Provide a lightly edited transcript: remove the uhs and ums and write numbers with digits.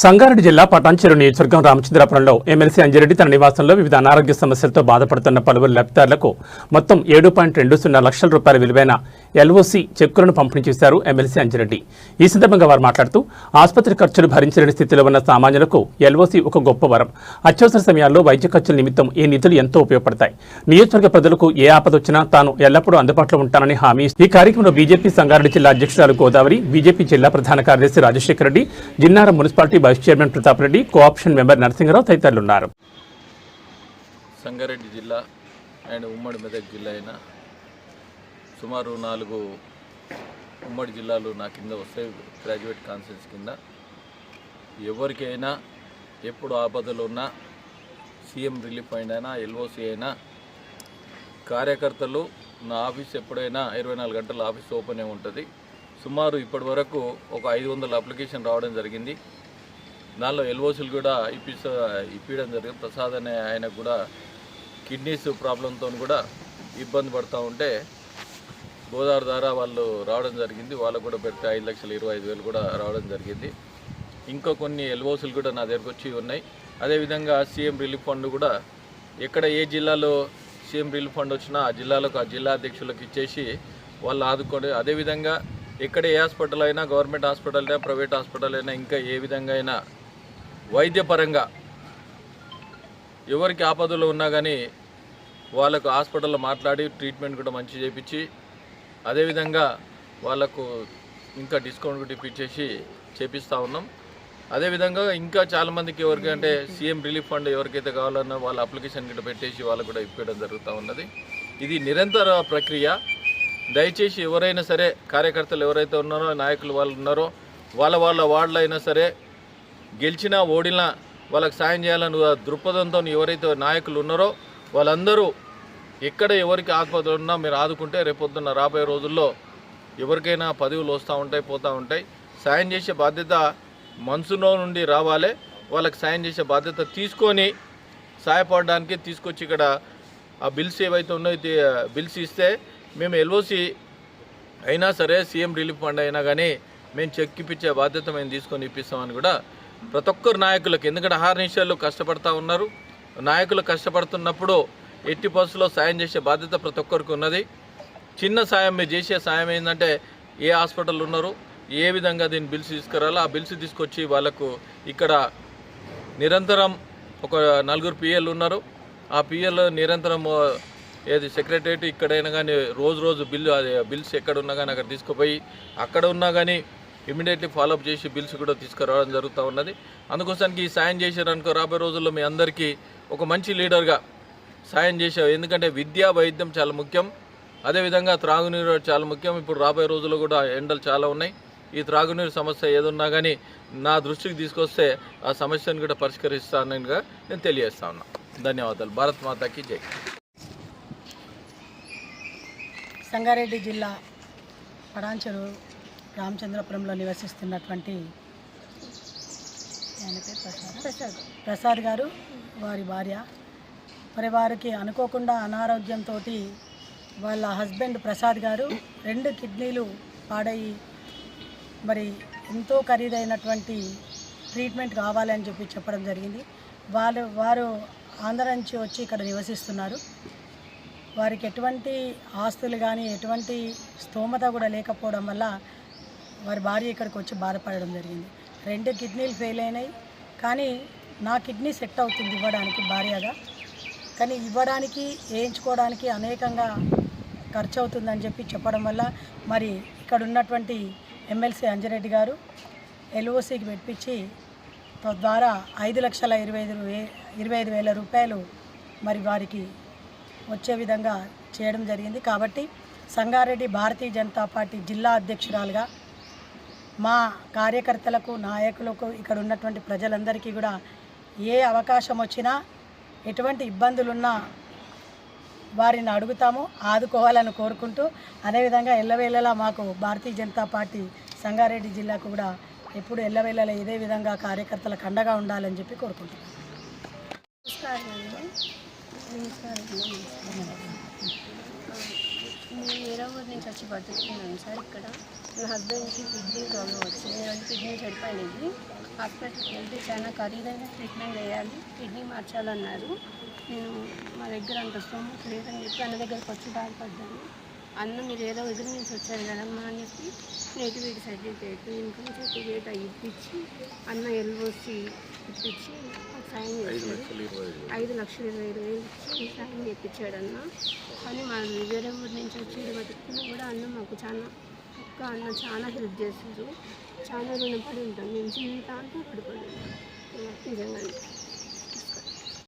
సంగారెడ్డి జిల్లా పటాన్చెరు నియోజకవర్గం రామచంద్రాపురంలో ఎమ్మెల్సీ అంజిరెడ్డి తన నివాసంలో వివిధ అనారోగ్య సమస్యలతో బాధపడుతున్న పలువురు లబ్ధిదారులకు మొత్తం 7.20 లక్షల రూపాయల విలువైన ఎల్ఓసి చెక్కులను పంపిణీ చేశారు ఎమ్మెల్సీ అంజిరెడ్డి. ఈ సందర్భంగా వారు మాట్లాడుతూ ఆసుపత్రి ఖర్చులు భరించలేని స్థితిలో ఉన్న సామాన్యులకు ఎల్ఓసి ఒక గొప్ప వరం. అత్యవసర సమయాల్లో వైద్య ఖర్చుల నిమిత్తం ఈ నిధులు ఎంతో ఉపయోగపడతాయి. నియోజకవర్గ ప్రజలకు ఏ ఆపద వచ్చినా తాను ఎల్లప్పుడూ అందుబాటులో ఉంటానని హామీ. ఈ కార్యక్రమంలో బీజేపీ సంగారెడ్డి జిల్లా అధ్యక్షురాలు గోదావరి, బీజేపీ జిల్లా ప్రధాన కార్యదర్శి Rajasekhara Reddy, Jinnaram municipality vice chairman Pratap Reddy, co-option member Narasimharao తదితరులు ఉన్నారు. సంగారెడ్డి జిల్లా అండ్ ఉమ్మడి మెదక్ జిల్లా అయిన సుమారు 4 ఉమ్మడి జిల్లాలు నా కింద వస్తాయి. గ్రాడ్యుయేట్ కాన్ఫరెన్స్ కింద ఎవరికైనా ఎప్పుడు ఆపదలు ఉన్నా సీఎం రిలీఫ్ ఫండ్ అయినా ఎల్ఓసి అయినా కార్యకర్తలు నా ఆఫీస్ ఎప్పుడైనా 24 గంటల ఆఫీస్ ఓపెన్ ఉంటుంది. సుమారు ఇప్పటి వరకు ఒక 500 అప్లికేషన్ రావడం జరిగింది. దానిలో ఎల్ఓసీలు కూడా ఇప్పించడం జరిగింది. ప్రసాద్ అనే ఆయనకు కూడా కిడ్నీస్ ప్రాబ్లంతో కూడా ఇబ్బంది పడుతూ ఉంటే గోదావరి ద్వారా వాళ్ళు రావడం జరిగింది. వాళ్ళకు కూడా పెడితే 5,25,000 కూడా రావడం జరిగింది. ఇంకా కొన్ని ఎల్ఓసీలు కూడా నా దగ్గరకు వచ్చి ఉన్నాయి. అదేవిధంగా సీఎం రిలీఫ్ ఫండ్ కూడా ఎక్కడ ఏ జిల్లాలో సీఎం రిలీఫ్ ఫండ్ వచ్చినా ఆ జిల్లాలకు ఆ జిల్లా అధ్యక్షులకు ఇచ్చేసి వాళ్ళు ఆదుకోండి. అదేవిధంగా ఎక్కడ ఏ హాస్పిటల్ అయినా, గవర్నమెంట్ హాస్పిటల్ అయినా, ప్రైవేట్ హాస్పిటల్ అయినా, ఇంకా ఏ విధంగా అయినా వైద్యపరంగా ఎవరికి ఆపదలు ఉన్నా కానీ వాళ్ళకు హాస్పిటల్లో మాట్లాడి ట్రీట్మెంట్ కూడా మంచి చేయించి అదేవిధంగా వాళ్ళకు ఇంకా డిస్కౌంట్ కూడా ఇప్పించేసి చేపిస్తూ ఉన్నాం. అదేవిధంగా ఇంకా చాలామందికి ఎవరికంటే సీఎం రిలీఫ్ ఫండ్ ఎవరికైతే కావాలన్నా వాళ్ళ అప్లికేషన్ కూడా పెట్టేసి వాళ్ళకు కూడా ఇప్పించడం జరుగుతూ ఉన్నది. ఇది నిరంతర ప్రక్రియ. దయచేసి ఎవరైనా సరే కార్యకర్తలు ఎవరైతే ఉన్నారో, నాయకులు వాళ్ళు ఉన్నారో, వాళ్ళ వార్డులో అయినా సరే గెలిచినా ఓడినా వాళ్ళకి సాయం చేయాలని దృక్పథంతో ఎవరైతే నాయకులు ఉన్నారో వాళ్ళందరూ ఎక్కడ ఎవరికి ఆపదలు ఉన్నా మీరు ఆదుకుంటే రేపొద్దున్న రాబోయే రోజుల్లో ఎవరికైనా పదవులు వస్తూ ఉంటాయి, పోతూ ఉంటాయి. సాయం చేసే బాధ్యత మనసులో నుండి రావాలి. వాళ్ళకి సాయం చేసే బాధ్యత తీసుకొని సహాయపడడానికి తీసుకొచ్చి ఇక్కడ ఆ బిల్స్ ఏవైతే ఉన్నాయో బిల్స్ ఇస్తే మేము ఎల్ఓసి అయినా సరే సీఎం రిలీఫ్ ఫండ్ అయినా కానీ మేము చెక్ ఇప్పించే బాధ్యత మేము తీసుకొని ఇప్పిస్తామని కూడా ప్రతి ఒక్కరు నాయకులకు, ఎందుకంటే అహర్నిశలు కష్టపడుతూ ఉన్నారు. నాయకులు కష్టపడుతున్నప్పుడు ఎట్టి బస్సులో సాయం చేసే బాధ్యత ప్రతి ఒక్కరికి ఉన్నది. చిన్న సాయం మీరు చేసే సాయం ఏంటంటే ఏ హాస్పిటల్ ఉన్నారు, ఏ విధంగా దీన్ని బిల్స్ తీసుకురాలో ఆ బిల్స్ తీసుకొచ్చి వాళ్ళకు ఇక్కడ నిరంతరం ఒక 4 పిఎల్ ఉన్నారు. ఆ పిఎల్ నిరంతరం ఏది సెక్రటరేట్ ఇక్కడైనా కానీ రోజు బిల్స్ ఎక్కడ ఉన్నా కానీ అక్కడ తీసుకుపోయి అక్కడ ఉన్నా కానీ ఇమీడియట్లీ ఫాలోఅప్ చేసి బిల్స్ కూడా తీసుకురావడం జరుగుతూ ఉన్నది. అందుకోసానికి ఈ సాయం చేశారనుకో రాబోయే రోజుల్లో మీ అందరికీ ఒక మంచి లీడర్గా సాయం చేశారు. ఎందుకంటే విద్య, వైద్యం చాలా ముఖ్యం. అదేవిధంగా త్రాగునీరు చాలా ముఖ్యం. ఇప్పుడు రాబోయే రోజుల్లో కూడా ఎండలు చాలా ఉన్నాయి. ఈ త్రాగునీరు సమస్య ఏదున్నా కానీ నా దృష్టికి తీసుకొస్తే ఆ సమస్యను కూడా పరిష్కరిస్తానని నేను తెలియజేస్తా ఉన్నా. ధన్యవాదాలు. భారత్ మాతాకి జై. సంగారెడ్డి జిల్లా పటాన్చెరు రామచంద్రపురంలో నివసిస్తున్నటువంటి ఆయన పేరు ప్రసాద్ గారు, వారి భార్య, మరి వారికి అనుకోకుండా అనారోగ్యంతో వాళ్ళ హస్బెండ్ ప్రసాద్ గారు 2 కిడ్నీలు పాడయి మరి ఎంతో ఖరీదైనటువంటి ట్రీట్మెంట్ కావాలని చెప్పడం జరిగింది. వారు ఆంధ్ర నుంచి వచ్చి ఇక్కడ నివసిస్తున్నారు. వారికి ఎటువంటి ఆస్తులు కానీ ఎటువంటి స్తోమత కూడా లేకపోవడం వల్ల వారి భార్య ఇక్కడికి వచ్చి బాధపడడం జరిగింది. 2 కిడ్నీలు ఫెయిల్ అయినాయి, కానీ నా కిడ్నీ సెట్ అవుతుంది ఇవ్వడానికి భార్యగా, కానీ ఇవ్వడానికి వేయించుకోవడానికి అనేకంగా ఖర్చు అవుతుందని చెప్పడం వల్ల మరి ఇక్కడ ఉన్నటువంటి ఎమ్మెల్సీ అంజిరెడ్డి గారు ఎల్ఓసికి పెట్టించి తద్వారా 5,25,000 రూపాయలు మరి వారికి వచ్చే విధంగా చేయడం జరిగింది. కాబట్టి సంగారెడ్డి భారతీయ జనతా పార్టీ జిల్లా అధ్యక్షురాలుగా మా కార్యకర్తలకు, నాయకులకు, ఇక్కడ ఉన్నటువంటి ప్రజలందరికీ కూడా ఏ అవకాశం వచ్చినా ఎటువంటి ఇబ్బందులున్నా వారిని అడుగుతాము, ఆదుకోవాలని కోరుకుంటూ, అదేవిధంగా ఎల్లవేళలా మాకు భారతీయ జనతా పార్టీ సంగారెడ్డి జిల్లాకు కూడా ఎప్పుడు ఎల్లవేళలా ఇదే విధంగా కార్యకర్తలకు అండగా ఉండాలని చెప్పి కోరుకుంటున్నాను. నేను వేరే ఊరి నుంచి వచ్చి బతుకుతున్నాను సార్. ఇక్కడ నా హస్బెండ్కి కిడ్నీ ప్రాబ్లం వచ్చింది. 2 కిడ్నీ చెడిపోయినాయి. హాస్పిటల్కి వెళ్తే చాలా ఖరీదైన ట్రీట్మెంట్ చేయాలి, కిడ్నీ మార్చాలన్నారు. నేను మా దగ్గర అంత స్తోమత లేదని చెప్పి అన్న దగ్గరకు వచ్చి బాధపడ్డాను. అన్న మీరు ఏదో ఎదురు నుంచి వచ్చారు కదమ్మా అని చెప్పి నేటివిటీ సర్టిఫికేట్, ఇన్కమ్ సర్టిఫికేట్ అవి ఇప్పించి అన్న ఎల్ఓసి ఇప్పించి మాకు సాయం చేశాడు. 5,20,000 ఇచ్చి సాయం చేయించాడు అన్న. కానీ మా వేరే ఊరి నుంచి వచ్చి బతుకుతున్నా కూడా అన్న మాకు అన్న చాలా హెల్ప్ చేశారు. చాలా రుణపడి ఉంటాం మేము, జీవితాంతం పడిపోయి నిజంగా.